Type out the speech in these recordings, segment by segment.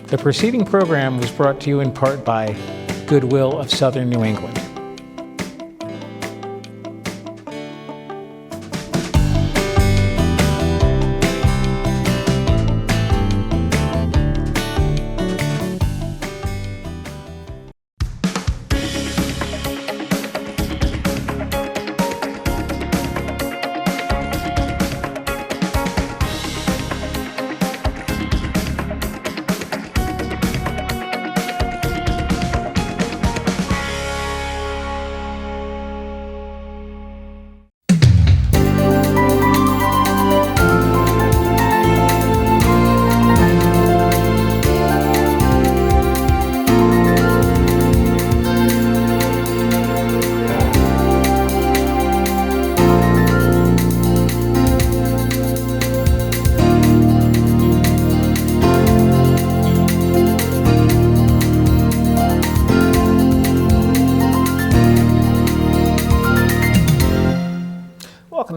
The preceding program was brought to you in part by Goodwill of Southern New England.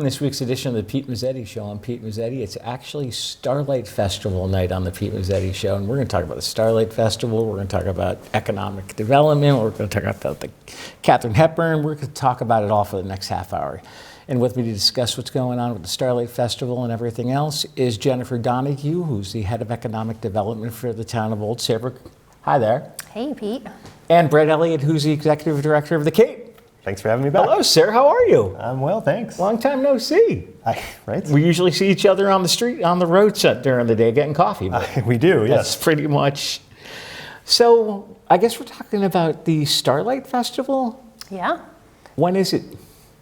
This week's edition of the Pete Mezzetti Show. I'm Pete Mezzetti. It's actually Starlight Festival night on the Pete Mezzetti Show, and we're going to talk about the Starlight Festival. We're going to talk about economic development. We're going to talk about the Katharine Hepburn. We're going to talk about it all for the next half hour. And with me to discuss what's going on with the Starlight Festival and everything else is Jennifer Donahue, who's the head of economic development for the town of Old Saybrook. Hi there. Hey, Pete. And Brett Elliott, who's the executive director of the Cape. Thanks for having me back. Hello, sir. How are you? I'm well, thanks. Long time no see. Right? We usually see each other on the street, on the road set during the day getting coffee. But we do, yes. That's pretty much. So I guess we're talking about the Starlight Festival? Yeah. When is it?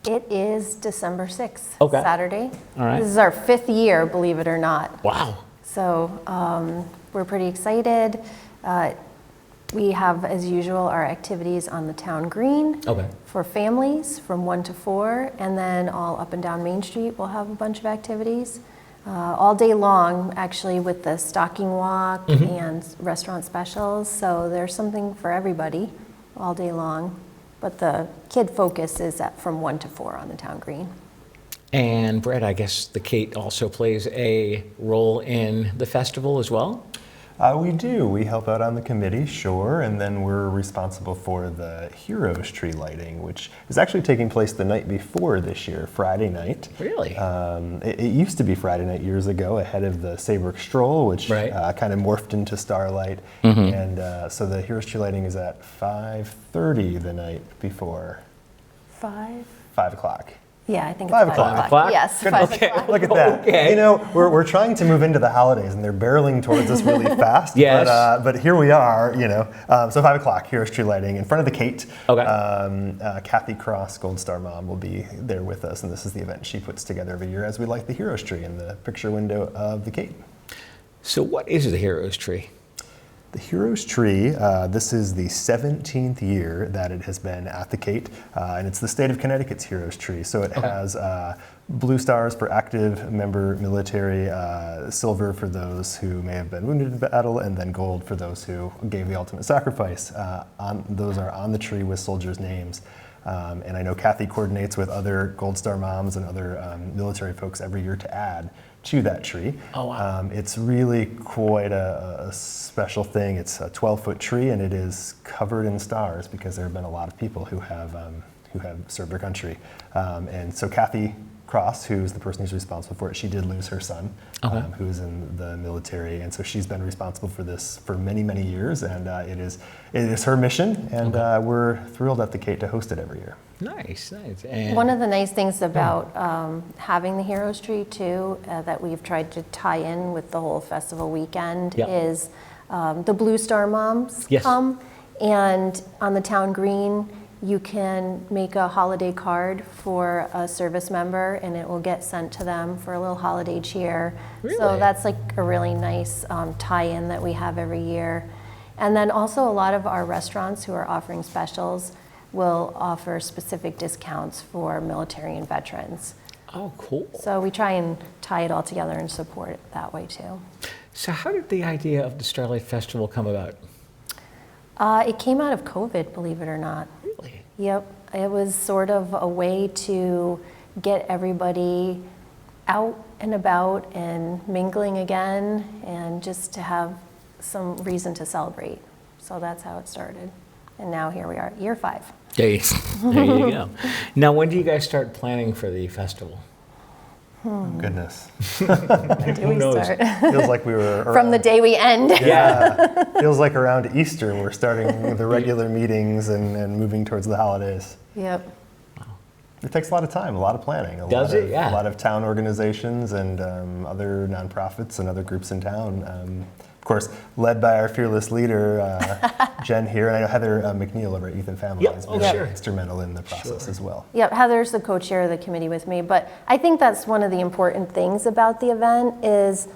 It is December 6th, Okay. Saturday. All right. This is our 5th year, believe it or not. Wow. So we're pretty excited. We have, as usual, our activities on the town green for families from 1 to 4, and then all up and down Main Street we'll have a bunch of activities all day long, actually, with the stocking walk and restaurant specials. So there's something for everybody all day long, but the kid focus is from 1 to 4 on the town green. And Brett, I guess the Cape also plays a role in the festival as well? We do. We help out on the committee, sure, and then we're responsible for the Heroes tree lighting, which is actually taking place the night before this year, Friday night. Really? It used to be Friday night years ago, ahead of the Saybrook Stroll, which kind of morphed into Starlight. And so the Heroes tree lighting is at 5:30 the night before. 5 o'clock. Yeah, I think 5 it's o'clock. 5 o'clock. Yes, 5 o'clock. Look at that. Okay. You know, we're trying to move into the holidays, and they're barreling towards us really fast. Yes. But here we are, you know. So 5 o'clock, Heroes tree lighting in front of the Kate. Kathy Cross, Gold Star Mom, will be there with us, and this is the event she puts together every year as we light the Heroes tree in the picture window of the Kate. So what is the Heroes tree? The Heroes tree, this is the 17th year that it has been at the Cape, and it's the state of Connecticut's Heroes tree. So it has blue stars for active member military, silver for those who may have been wounded in battle, and then gold for those who gave the ultimate sacrifice. Those are on the tree with soldiers' names. And I know Kathy coordinates with other Gold Star moms and other military folks every year to add to that tree. Oh, wow. It's really quite a special thing. It's a 12-foot tree, and it is covered in stars because there have been a lot of people who have served their country. And so Kathy Cross, who's the person who's responsible for it, she did lose her son, who's in the military, and so she's been responsible for this for many, many years, and it is her mission, and we're thrilled at the Cape to host it every year. Nice. And one of the nice things about having the Heroes tree too, that we've tried to tie in with the whole festival weekend is the Blue Star Moms come, and on the town green you can make a holiday card for a service member, and it will get sent to them for a little holiday cheer. Really? So that's like a really nice tie-in that we have every year. And then also a lot of our restaurants who are offering specials will offer specific discounts for military and veterans. Oh, cool. So we try and tie it all together and support it that way too. So how did the idea of the Starlight Festival come about? It came out of COVID, believe it or not. Really? Yep. It was sort of a way to get everybody out and about and mingling again, and just to have some reason to celebrate. So that's how it started. And now here we are, year 5. There you go. Now, when do you guys start planning for the festival? Goodness. When do we knows? start? Feels like we were From the day we end. Yeah. Feels like around Easter we're starting the regular meetings and moving towards the holidays. Yep. It takes a lot of time, a lot of planning. Does it? Yeah. A lot of town organizations and other nonprofits and other groups in town. Of course, led by our fearless leader, Jen here, and I know Heather McNeil over at Youth and Family has been instrumental in the process as well. Yep, Heather's the co-chair of the committee with me, but I think that's one of the important things about the event is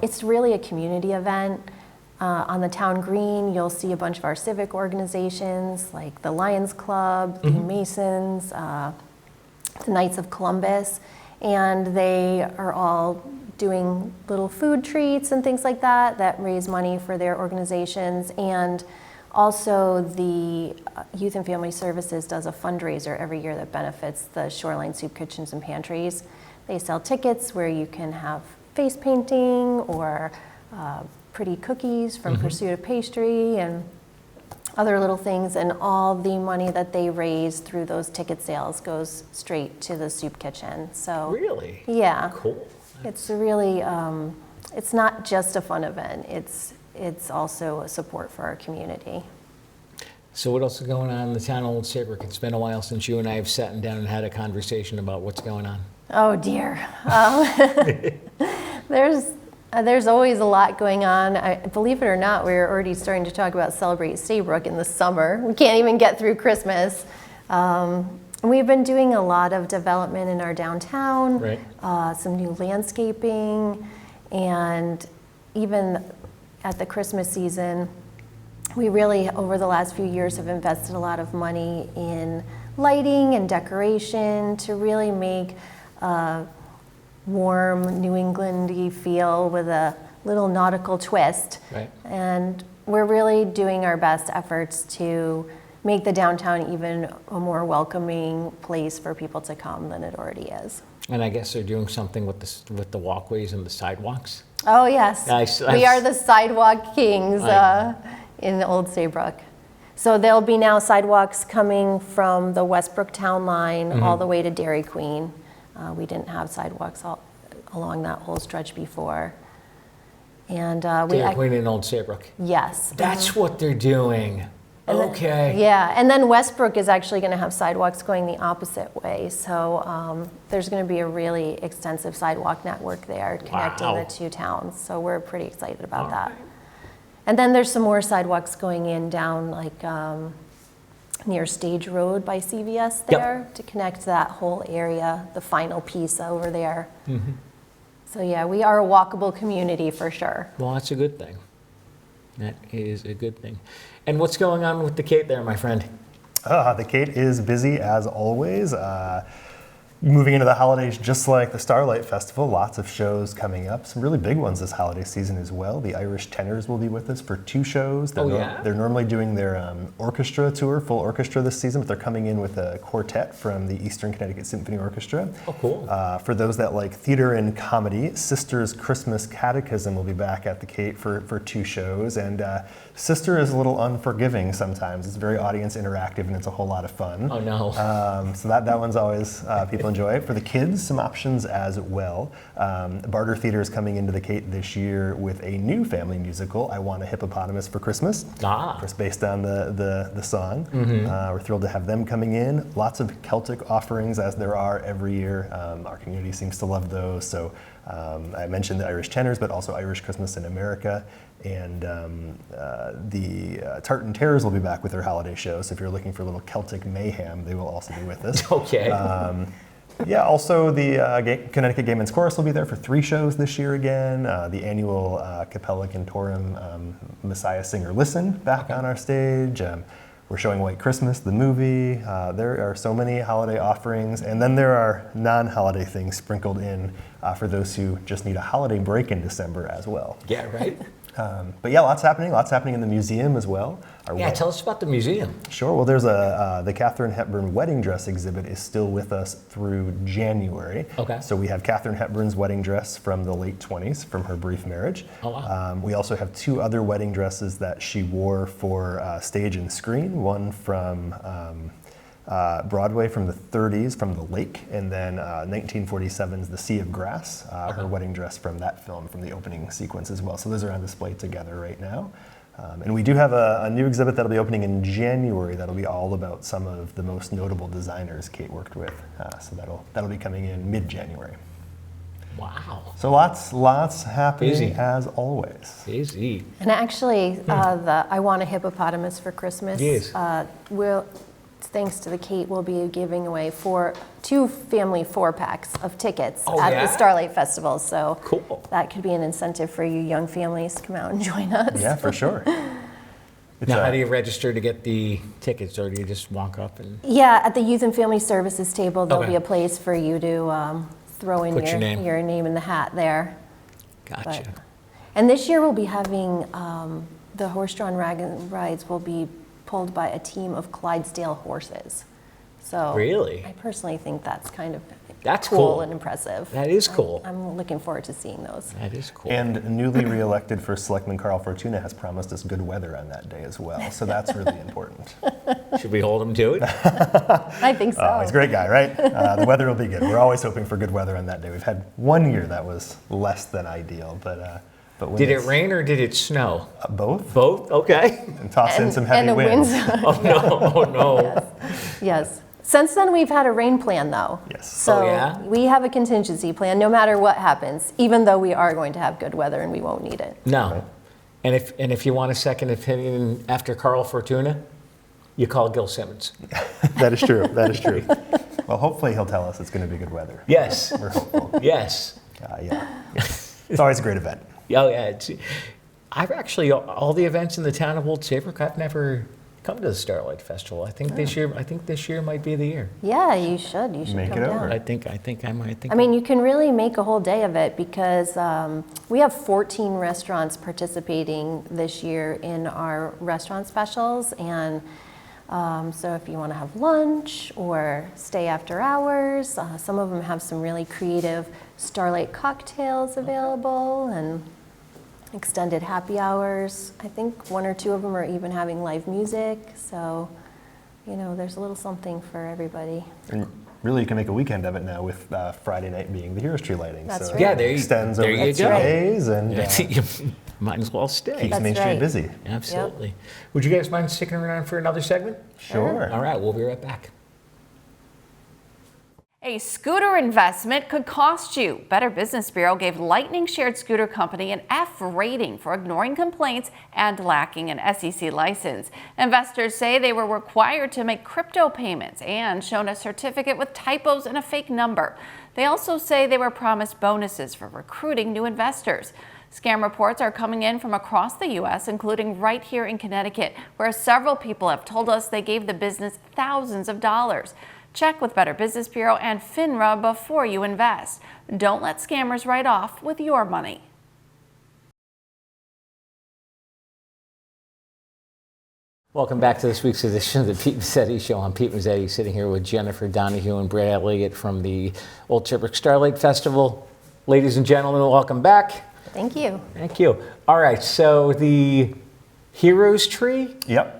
it's really a community event. On the town green, you'll see a bunch of our civic organizations like the Lions Club, the Masons, the Knights of Columbus, and they are all doing little food treats and things like that that raise money for their organizations. And also the Youth and Family Services does a fundraiser every year that benefits the Shoreline Soup Kitchens and Pantries. They sell tickets where you can have face painting or pretty cookies from Pursuit of Pastry and other little things, and all the money that they raise through those ticket sales goes straight to the soup kitchen. So Really? yeah, Cool. it's really it's not just a fun event, it's also a support for our community. So what else is going on in the town of Old Saybrook? It's been a while since you and I have sat down and had a conversation about what's going on. Oh dear. There's always a lot going on. Believe it or not, we're already starting to talk about Celebrate Saybrook in the summer. We can't even get through Christmas. We've been doing a lot of development in our downtown, Right. some new landscaping, and even at the Christmas season, we really, over the last few years, have invested a lot of money in lighting and decoration to really make warm New England-y feel with a little nautical twist. Right. And we're really doing our best efforts to make the downtown even a more welcoming place for people to come than it already is. And I guess they're doing something with the walkways and the sidewalks. Oh yes, we are the sidewalk kings in Old Saybrook. So there'll be now sidewalks coming from the Westbrook Town Line all the way to Dairy Queen. We didn't have sidewalks along that whole stretch before. And Dairy Queen in Old Saybrook. Yes. That's what they're doing. Okay. Yeah, and then Westbrook is actually going to have sidewalks going the opposite way. So there's going to be a really extensive sidewalk network there connecting the two towns. So we're pretty excited about that. And then there's some more sidewalks going in down like near Stage Road by CVS there to connect that whole area, the final piece over there. So yeah, we are a walkable community for sure. Well, that's a good thing. That is a good thing. And what's going on with the Kate there, my friend? The Kate is busy as always. Moving into the holidays, just like the Starlight Festival, lots of shows coming up. Some really big ones this holiday season as well. The Irish Tenors will be with us for 2 shows. They're normally doing their orchestra tour, full orchestra this season, but they're coming in with a quartet from the Eastern Connecticut Symphony Orchestra. Oh, cool. For those that like theater and comedy, Sister's Christmas Catechism will be back at the Kate for 2 shows. And Sister is a little unforgiving sometimes. It's very audience interactive and it's a whole lot of fun. Oh, no. So that one's always people enjoy. For the kids, some options as well. Barter Theater is coming into the Kate this year with a new family musical, I Want a Hippopotamus for Christmas. Of course, based on the song. We're thrilled to have them coming in. Lots of Celtic offerings, as there are every year. Our community seems to love those. So I mentioned the Irish Tenors, but also Irish Christmas in America. And the Tartan Terrors will be back with their holiday show. So if you're looking for a little Celtic mayhem, they will also be with us. Okay. Yeah, also the Connecticut Gay Men's Chorus will be there for 3 shows this year again. The annual Capella Cantorum Messiah Singer Listen back on our stage. We're showing White Christmas, the movie. There are so many holiday offerings. And then there are non-holiday things sprinkled in for those who just need a holiday break in December as well. Yeah, right. But yeah, lots happening in the museum as well. Tell us about the museum. Sure. Well, there's the Katharine Hepburn wedding dress exhibit is still with us through January. Okay. So we have Katharine Hepburn's wedding dress from the late 20s, from her brief marriage. Oh, wow. We also have 2 other wedding dresses that she wore for stage and screen. One from Broadway from the 30s, from The Lake, and then 1947's The Sea of Grass, her wedding dress from that film, from the opening sequence as well. So those are on display together right now. And we do have a new exhibit that'll be opening in January that'll be all about some of the most notable designers Kate worked with. So that'll be coming in mid-January. Wow. So lots happening. Busy. As always. Busy. And actually, the I Want a Hippopotamus for Christmas, Yes. Thanks to the Kate, we'll be giving away 2 family 4-packs of tickets at the Starlight Festival. So cool. That could be an incentive for you young families to come out and join us. Yeah, for sure. Now, how do you register to get the tickets, or do you just walk up and? Yeah, at the Youth and Family Services table, there'll Okay. be a place for you to throw in Put your name. your name in the hat there. Gotcha. And this year we'll be having the horse-drawn rides will be pulled by a team of Clydesdale horses. So Really? I personally think that's kind of That's cool cool. and impressive. That is cool. I'm looking forward to seeing those. That is cool. And newly re-elected First Selectman Carl Fortuna has promised us good weather on that day as well. So that's really important. Should we hold him to it? I think so. He's a great guy, right? The weather will be good. We're always hoping for good weather on that day. We've had one year that was less than ideal, but when Did it rain or did it snow? Both. Both? Okay. And toss in some heavy and the winds. Oh, no. Oh, no. Yes. Since then, we've had a rain plan, though. Yes. So Oh, yeah? we have a contingency plan, no matter what happens, even though we are going to have good weather and we won't need it. No. And if you want a second opinion after Carl Fortuna, you call Gil Simmons. That is true. That is true. Well, hopefully he'll tell us it's going to be good weather. Yes. We're hopeful. Yes. Yeah. It's always a great event. Oh, yeah. I've actually, all the events in the town of Old Saybrook, I've never come to the Starlight Festival. I think this year might be the year. Yeah, you should. You should Make come it down. over. I think I might. I mean, you can really make a whole day of it because we have 14 restaurants participating this year in our restaurant specials. And so if you want to have lunch or stay after hours, some of them have some really creative Starlight cocktails available and extended happy hours. I think 1 or 2 of them are even having live music. So, there's a little something for everybody. And really, you can make a weekend of it now with Friday night being the Heroes Tree lighting. That's so right. Yeah, it extends there over you 2 go. days and You might as well stay. keeps That's Main Street right. busy. Absolutely. Would you guys mind sticking around for another segment? Sure. All right, we'll be right back. A scooter investment could cost you. Better Business Bureau gave Lightning Shared Scooter Company an F rating for ignoring complaints and lacking an SEC license. Investors say they were required to make crypto payments and shown a certificate with typos and a fake number. They also say they were promised bonuses for recruiting new investors. Scam reports are coming in from across the U.S., including right here in Connecticut, where several people have told us they gave the business thousands of dollars. Check with Better Business Bureau and FINRA before you invest. Don't let scammers write off with your money. Welcome back to this week's edition of the Pete Mezzetti Show. I'm Pete Mezzetti, sitting here with Jennifer Donahue and Brad Elliott from the Old Saybrook Starlight Festival. Ladies and gentlemen, welcome back. Thank you. Thank you. All right, so the Heroes Tree Yep.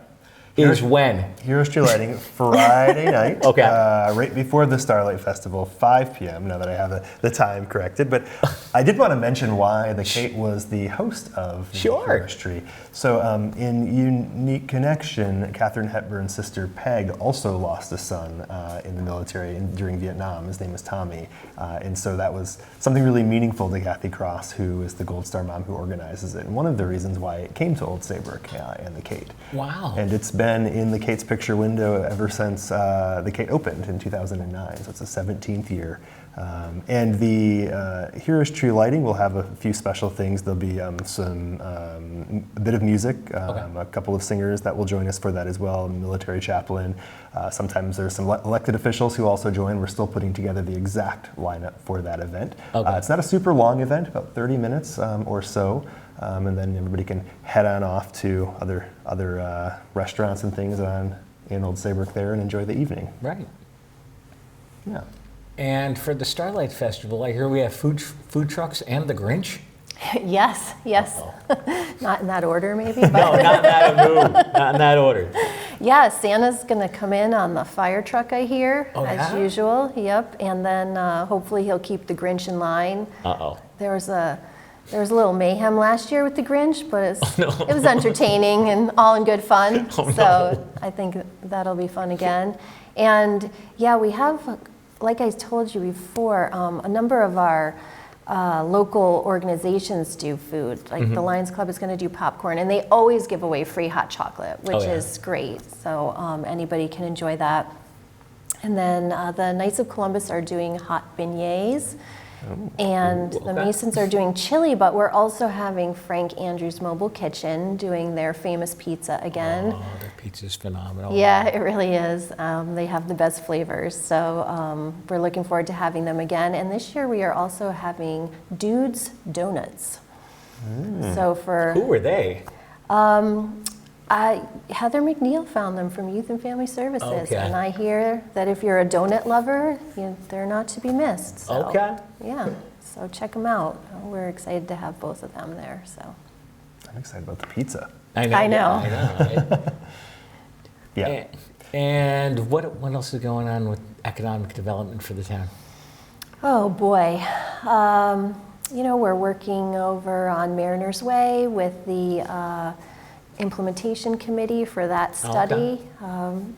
is when? Heroes Tree lighting Friday night. Okay. Right before the Starlight Festival, 5 p.m. Now that I have the time corrected, but I did want to mention why the Kate was the host of the Heroes Tree. So, in unique connection, Katharine Hepburn's sister Peg also lost a son in the military during Vietnam. His name is Tommy, and so that was something really meaningful to Kathy Cross, who is the Gold Star mom who organizes it, and one of the reasons why it came to Old Saybrook and the Kate. Wow. And it's been in the Kate's picture window ever since the Kate opened in 2009. So it's the 17th year And the Heroes Tree lighting will have a few special things. There'll be a bit of music, a couple of singers that will join us for that as well, military chaplain. Sometimes there's some elected officials who also join. We're still putting together the exact lineup for that event. It's not a super long event, about 30 minutes or so. And then everybody can head on off to other restaurants and things in Old Saybrook there and enjoy the evening. Right. Yeah. And for the Starlight Festival, I hear we have food trucks and the Grinch. Yes. Not in that order, maybe. But No, not in that order. yeah, Santa's going to come in on the fire truck, I hear, as usual. Yep. And then hopefully he'll keep the Grinch in line. There was a little mayhem last year with the Grinch, but it was entertaining and all in good fun. So I think that'll be fun again. And yeah, we have, like I told you before, a number of our local organizations do food. Like the Lions Club is going to do popcorn, and they always give away free hot chocolate, which is great. So anybody can enjoy that. And then the Knights of Columbus are doing hot beignets. And the Masons are doing chili, but we're also having Frank Andrews Mobile Kitchen doing their famous pizza again. Oh, their pizza's phenomenal. Yeah, it really is. They have the best flavors. So we're looking forward to having them again. And this year we are also having Dude's Donuts. So Who were they? Heather McNeil found them from Youth and Family Services, and I hear that if you're a donut lover, they're not to be missed. So, yeah, so check them out. We're excited to have both of them there. So I'm excited about the pizza. I know. Yeah. And what else is going on with economic development for the town? Oh boy. We're working over on Mariner's Way with the implementation committee for that study.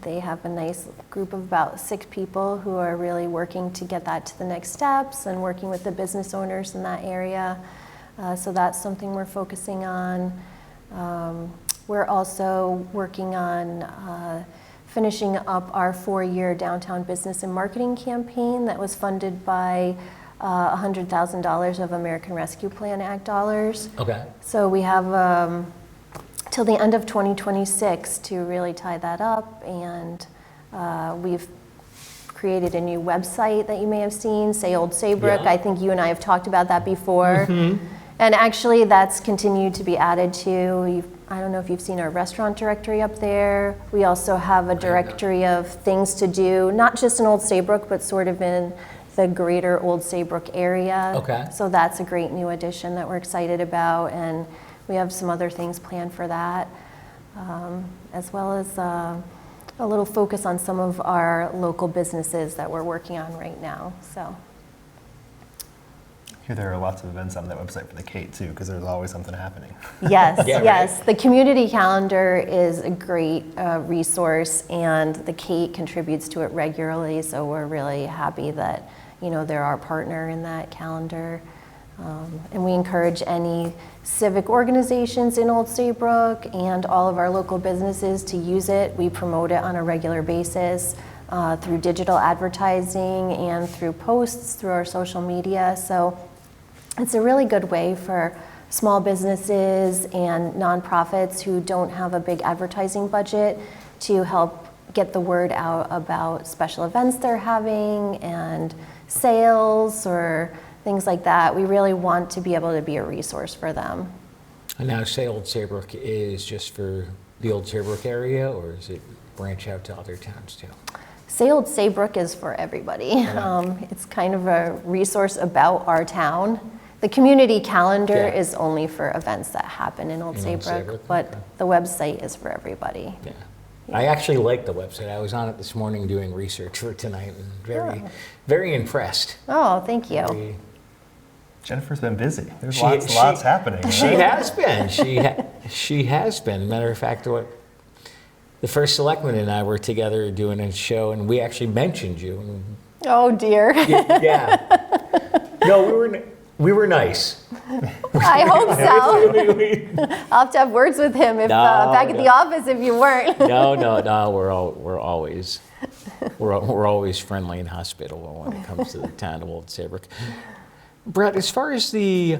They have a nice group of about 6 people who are really working to get that to the next steps and working with the business owners in that area. So that's something we're focusing on. We're also working on finishing up our 4-year downtown business and marketing campaign that was funded by $100,000 of American Rescue Plan Act dollars. So we have till the end of 2026 to really tie that up, and we've created a new website that you may have seen, Say Old Saybrook. I think you and I have talked about that before. And actually that's continued to be added to. I don't know if you've seen our restaurant directory up there. We also have a directory of things to do, not just in Old Saybrook, but sort of in the greater Old Saybrook area. So that's a great new addition that we're excited about, and we have some other things planned for that, as well as a little focus on some of our local businesses that we're working on right now. So I hear there are lots of events on that website for the Kate too, because there's always something happening. Yes, yes. The community calendar is a great resource, and the Kate contributes to it regularly. So we're really happy that they're our partner in that calendar. And we encourage any civic organizations in Old Saybrook and all of our local businesses to use it. We promote it on a regular basis through digital advertising and through posts through our social media. So it's a really good way for small businesses and nonprofits who don't have a big advertising budget to help get the word out about special events they're having and sales or things like that. We really want to be able to be a resource for them. And now Say Old Saybrook is just for the Old Saybrook area, or does it branch out to other towns too? Say Old Saybrook is for everybody. It's kind of a resource about our town. The community calendar is only for events that happen in Old Saybrook, but the website is for everybody. I actually like the website. I was on it this morning doing research for tonight, and very impressed. Oh, thank you. Jennifer's been busy. There's lots happening. She has been. She has been. Matter of fact, the first selectman and I were together doing a show, and we actually mentioned you. Oh dear. No, we were nice. I hope so. I'll have to have words with him back at the office if you weren't. No, we're always. We're always friendly and hospitable when it comes to the town of Old Saybrook. Brett, as far as the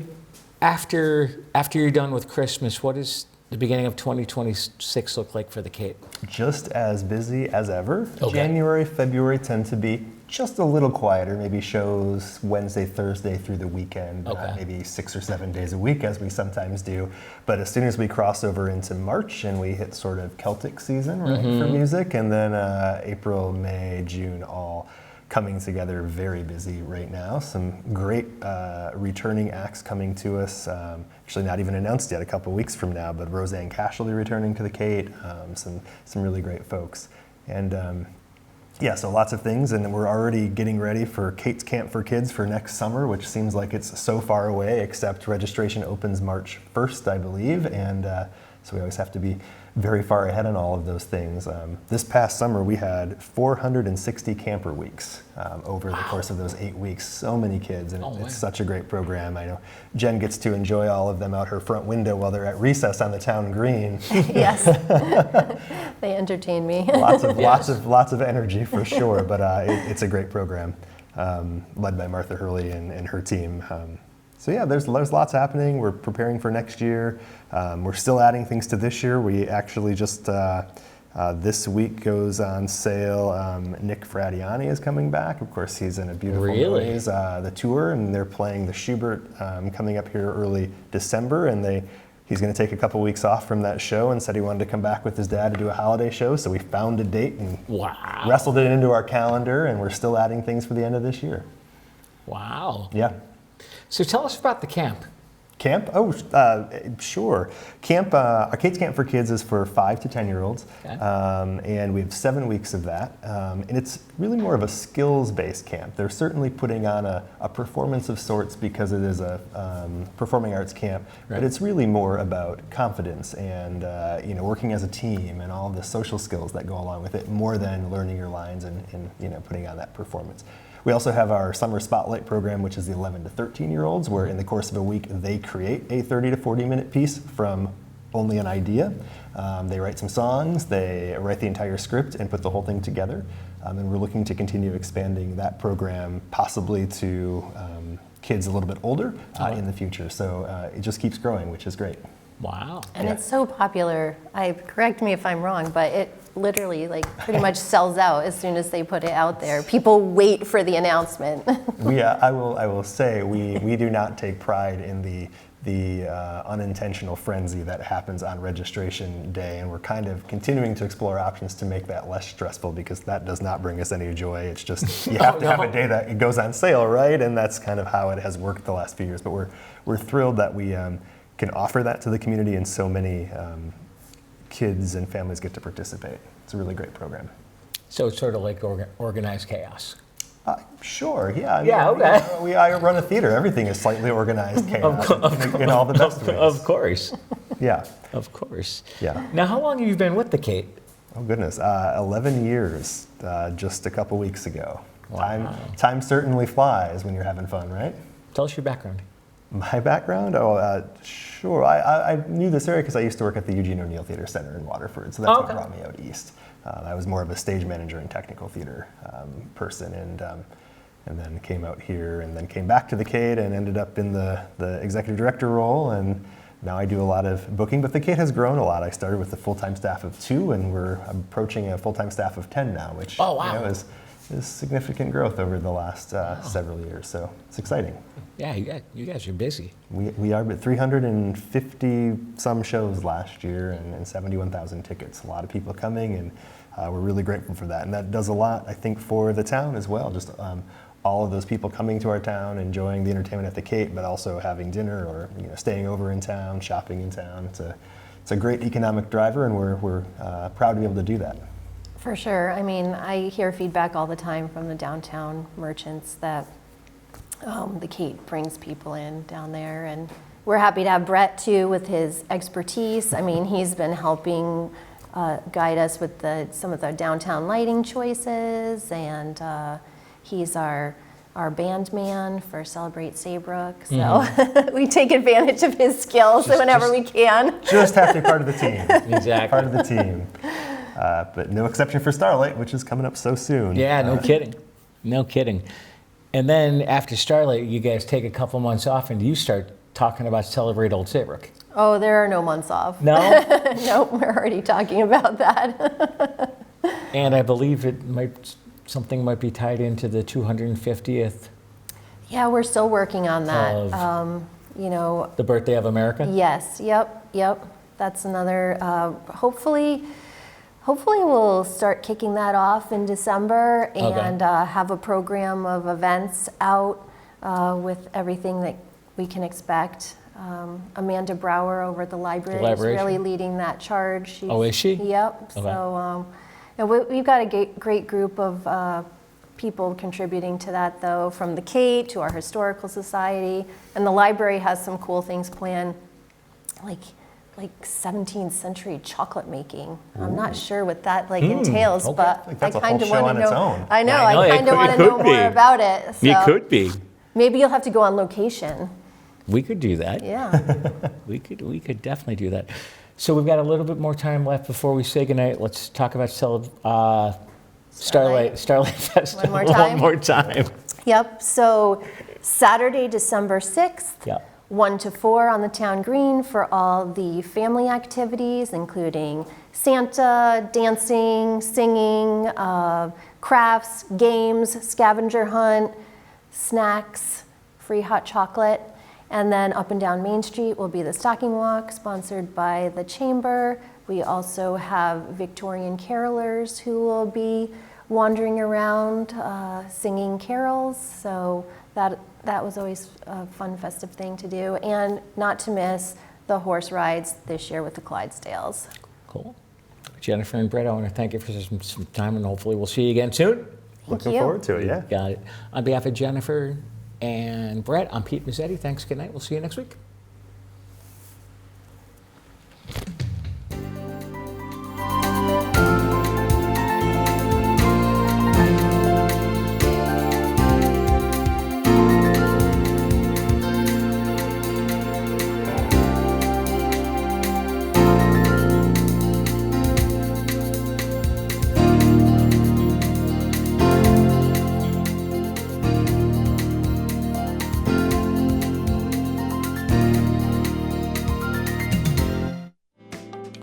after you're done with Christmas, what does the beginning of 2026 look like for the Cape? Just as busy as ever. Okay. January, February tend to be just a little quieter, maybe shows Wednesday, Thursday through the weekend, Okay. maybe 6 or 7 days a week as we sometimes do. But as soon as we cross over into March and we hit sort of Celtic season, right, for music, and then April, May, June, all coming together, very busy right now. Some great returning acts coming to us. Actually not even announced yet, a couple weeks from now, but Roseanne Cash will be returning to the Kate. Some really great folks. And yeah, so lots of things, and we're already getting ready for Kate's Camp for Kids for next summer, which seems like it's so far away, except registration opens March 1st, I believe, and so we always have to be very far ahead on all of those things. This past summer, we had 460 camper weeks over the course of those 8 weeks. So many kids, and it's such a great program. I know Jen gets to enjoy all of them out her front window while they're at recess on the town green. Yes, they entertain me. Lots of energy for sure, but it's a great program led by Martha Hurley and her team. So yeah, there's lots happening. We're preparing for next year. We're still adding things to this year. We actually just, this week goes on sale. Nick Fradiani is coming back. Of course, he's in A Beautiful Noise, the tour, and they're playing the Schubert coming up here early December, and he's going to take a couple weeks off from that show and said he wanted to come back with his dad to do a holiday show, so we found a date and wrestled it into our calendar, and we're still adding things for the end of this year. Wow. Yeah. So tell us about the camp. Camp? Oh, sure. Camp, our Kate's Camp for Kids is for 5 to 10-year-olds, Okay. And we have 7 weeks of that. And it's really more of a skills-based camp. They're certainly putting on a performance of sorts because it is a performing arts camp, but it's really more about confidence and working as a team and all the social skills that go along with it, more than learning your lines and putting on that performance. We also have our Summer Spotlight program, which is the 11 to 13-year-olds, where in the course of a week, they create a 30 to 40-minute piece from only an idea. They write some songs, they write the entire script and put the whole thing together. And we're looking to continue expanding that program, possibly to kids a little bit older in the future. So it just keeps growing, which is great. Wow. And it's so popular. Correct me if I'm wrong, but it literally pretty much sells out as soon as they put it out there. People wait for the announcement. I will say we do not take pride in the unintentional frenzy that happens on registration day, and we're kind of continuing to explore options to make that less stressful, because that does not bring us any joy. It's just you have to have a day that it goes on sale, right? And that's kind of how it has worked the last few years. But we're thrilled that we can offer that to the community, and so many kids and families get to participate. It's a really great program. So it's sort of like organized chaos. Sure, yeah. Okay. I run a theater. Everything is slightly organized chaos in all the best ways. Of course. Yeah. Of course. Yeah. Now, how long have you been with the Kate? Oh, goodness. 11 years, just a couple weeks ago. Wow. Time certainly flies when you're having fun, right? Tell us your background. My background? Sure. I knew this area because I used to work at the Eugene O'Neill Theater Center in Waterford, so that's what brought me out east. I was more of a stage manager and technical theater person, and then came out here, and then came back to the Cade and ended up in the executive director role, and now I do a lot of booking. But the Cade has grown a lot. I started with a full-time staff of 2, and we're approaching a full-time staff of 10 now, which is significant growth over the last several years. So it's exciting. Yeah, you guys are busy. We are, but 350 some shows last year and 71,000 tickets. A lot of people coming, and we're really grateful for that. And that does a lot, I think, for the town as well. Just all of those people coming to our town, enjoying the entertainment at the Cape, but also having dinner or staying over in town, shopping in town. It's a great economic driver, and we're proud to be able to do that. For sure. I mean, I hear feedback all the time from the downtown merchants that the Cape brings people in down there, and we're happy to have Brett too with his expertise. I mean, he's been helping guide us with some of the downtown lighting choices, and he's our band man for Celebrate Saybrook, so we take advantage of his skills whenever we can. Just have to be part of the team. Exactly. Part of the team. But no exception for Starlight, which is coming up so soon. Yeah, no kidding. No kidding. And then after Starlight, you guys take a couple months off and you start talking about Celebrate Old Saybrook. Oh, there are no months off. No? Nope, we're already talking about that. And I believe something might be tied into the 250th Yeah, we're still working on that. Of- You know, the birthday of America. yes, yep. That's another, hopefully we'll start kicking that off in December and have a program of events out with everything that we can expect. Amanda Brower over at the library is really leading that charge. Is she? Yep. Okay. So and we've got a great group of people contributing to that, though, from the Kate to our Historical Society. And the library has some cool things planned, like 17th century chocolate making. I'm not sure what that entails, okay. but Like that's I a whole kind of show want on to its know. own. I know. I know, I kind of want to it know could more be. about it. So It could be. maybe you'll have to go on location. We could do that. Yeah. We could definitely do that. So we've got a little bit more time left before we say goodnight. Let's talk about Starlight Festival One more time? One more time. Yep. So Saturday, December 6th. Yep. 1 to 4 on the town green for all the family activities, including Santa, dancing, singing, crafts, games, scavenger hunt, snacks, free hot chocolate. And then up and down Main Street will be the stocking walk, sponsored by the Chamber. We also have Victorian carolers who will be wandering around singing carols. So that was always a fun, festive thing to do. And not to miss the horse rides this year with the Clydesdales. Cool. Jennifer and Brett, I want to thank you for some time, and hopefully we'll see you again soon. Looking you. forward to it, yeah. Got it. On behalf of Jennifer and Brett, I'm Pete Mezzetti. Thanks. Good night. We'll see you next week.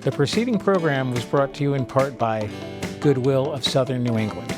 The preceding program was brought to you in part by Goodwill of Southern New England.